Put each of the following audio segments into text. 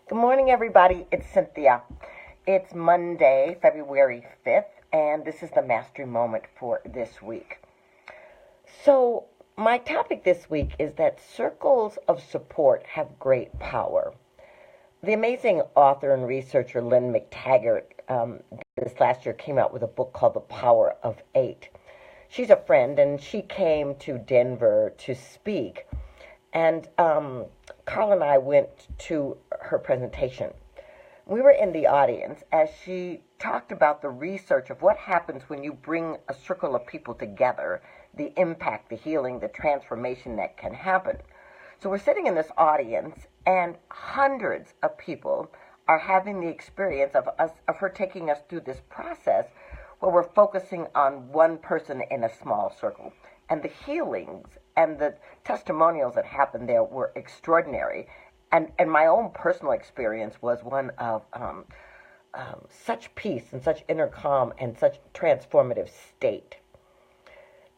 Good morning, everybody. It's Cynthia. It's Monday, February 5th, and this is the Mastery Moment for this week. So, my topic this week is that circles of support have great power. The amazing author and researcher Lynn McTaggart this last year came out with a book called The Power of Eight. She's a friend, and she came to Denver to speak. And Carl and I went to her presentation. We were in the audience as she talked about the research of what happens when you bring a circle of people together, the impact, the healing, the transformation that can happen. So we're sitting in this audience, and hundreds of people are having the experience of her taking us through this process where we're focusing on one person in a small circle. And the healings and the testimonials that happened there were extraordinary. And my own personal experience was one of such peace and such inner calm and such transformative state.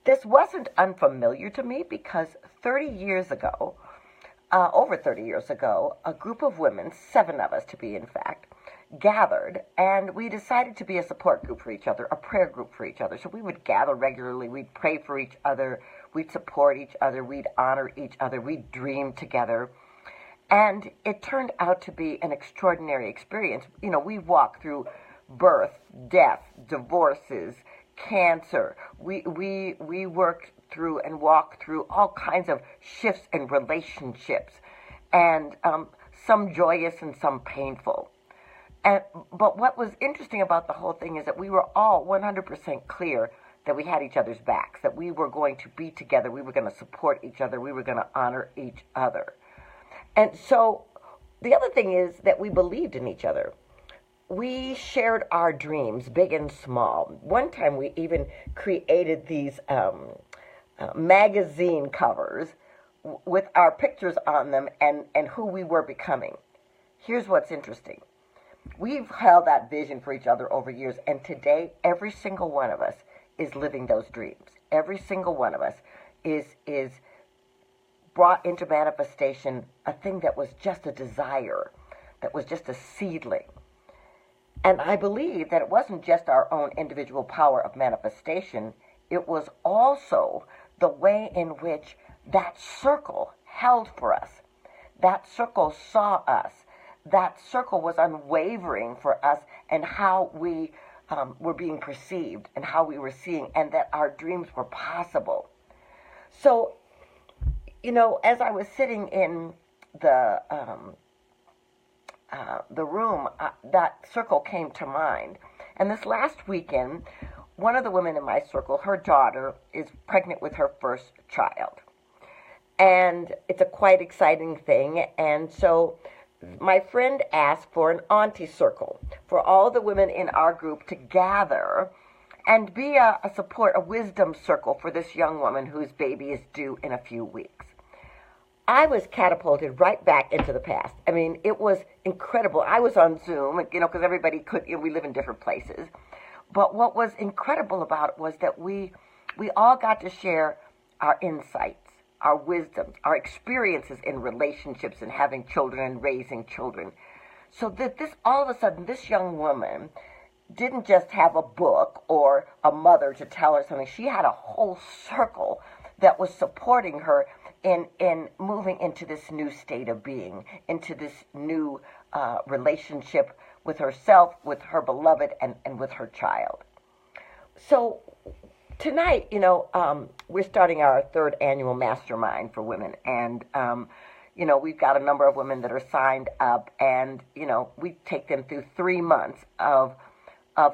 This wasn't unfamiliar to me because 30 years ago, over 30 years ago, a group of women, 7 of us to be in fact, gathered, and we decided to be a support group for each other, a prayer group for each other. So we would gather regularly, we'd pray for each other, we'd support each other, we'd honor each other, we'd dream together. And it turned out to be an extraordinary experience. You know, we walked through birth, death, divorces, cancer. We worked through and walked through all kinds of shifts in relationships, and some joyous and some painful. But what was interesting about the whole thing is that we were all 100% clear that we had each other's backs, that we were going to be together, we were going to support each other, we were going to honor each other. And so the other thing is that we believed in each other. We shared our dreams, big and small. One time we even created these magazine covers with our pictures on them and who we were becoming. Here's what's interesting. We've held that vision for each other over years, and today every single one of us is living those dreams. Every single one of us is brought into manifestation a thing that was just a desire, that was just a seedling. And I believe that it wasn't just our own individual power of manifestation, it was also the way in which that circle held for us. That circle saw us. That circle was unwavering for us and how we were being perceived and how we were seeing, and that our dreams were possible. So, you know, as I was sitting in the room, that circle came to mind. And this last weekend, one of the women in my circle, her daughter is pregnant with her first child. And it's a quite exciting thing. And so my friend asked for an auntie circle for all the women in our group to gather and be a support, a wisdom circle for this young woman whose baby is due in a few weeks. I was catapulted right back into the past. I mean, it was incredible. I was on Zoom, you know, because everybody could, you know, we live in different places. But what was incredible about it was that we all got to share our insights, our wisdoms, our experiences in relationships and having children and raising children. So that this, all of a sudden, this young woman didn't just have a book or a mother to tell her something. She had a whole circle that was supporting her in moving into this new state of being, into this new relationship with herself, with her beloved, and with her child. So tonight, you know, we're starting our 3rd annual mastermind for women, and you know, we've got a number of women that are signed up, and you know, we take them through 3 months of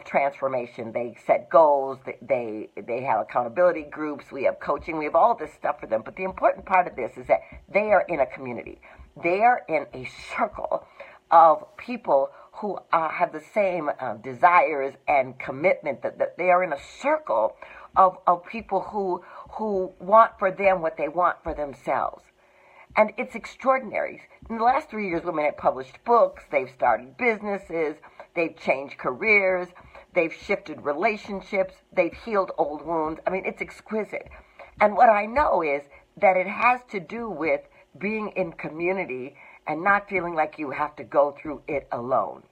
transformation. They set goals, they have accountability groups, we have coaching, we have all this stuff for them. But the important part of this is that they are in a community. They are in a circle of people who have the same desires and commitment, that they are in a circle of people who want for them what they want for themselves. And it's extraordinary. In the last 3 years, women have published books, they've started businesses, they've changed careers, they've shifted relationships, they've healed old wounds. I mean, it's exquisite. And what I know is that it has to do with being in community and not feeling like you have to go through it alone.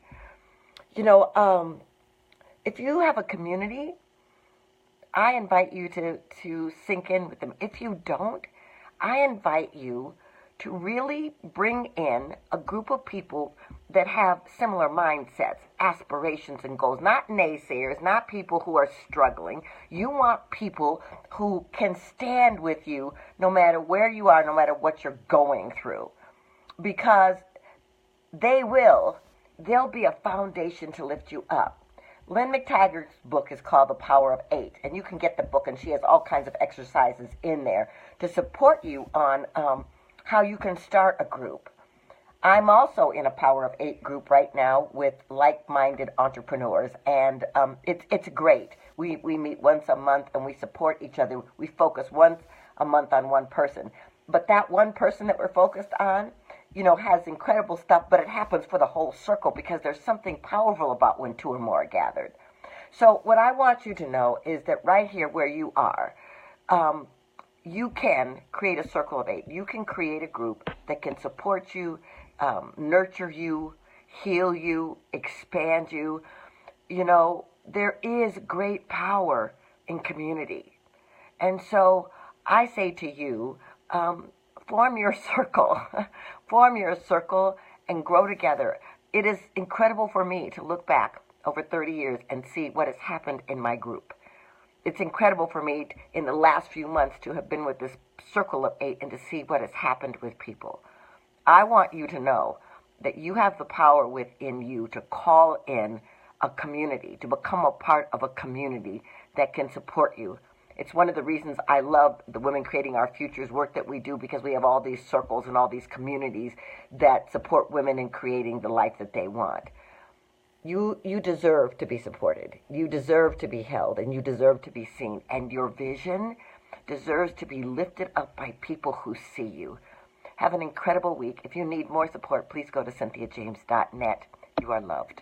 You know, if you have a community, I invite you to sink in with them. If you don't, I invite you to really bring in a group of people that have similar mindsets, aspirations, and goals. Not naysayers, not people who are struggling. You want people who can stand with you no matter where you are, no matter what you're going through. Because they'll be a foundation to lift you up. Lynn McTaggart's book is called The Power of Eight, and you can get the book, and she has all kinds of exercises in there to support you on how you can start a group. I'm also in a Power of Eight group right now with like-minded entrepreneurs, and it's great. We meet once a month, and we support each other. We focus once a month on one person. But that one person that we're focused on, you know, has incredible stuff, but it happens for the whole circle because there's something powerful about when two or more are gathered. So what I want you to know is that right here where you are, you can create a circle of eight. You can create a group that can support you, nurture you, heal you, expand you. You know, there is great power in community. And so I say to you, form your circle. Form your circle and grow together. It is incredible for me to look back over 30 years and see what has happened in my group. It's incredible for me in the last few months to have been with this circle of eight and to see what has happened with people. I want you to know that you have the power within you to call in a community, to become a part of a community that can support you. It's one of the reasons I love the Women Creating Our Futures work that we do, because we have all these circles and all these communities that support women in creating the life that they want. You deserve to be supported. You deserve to be held, and you deserve to be seen. And your vision deserves to be lifted up by people who see you. Have an incredible week. If you need more support, please go to CynthiaJames.net. You are loved.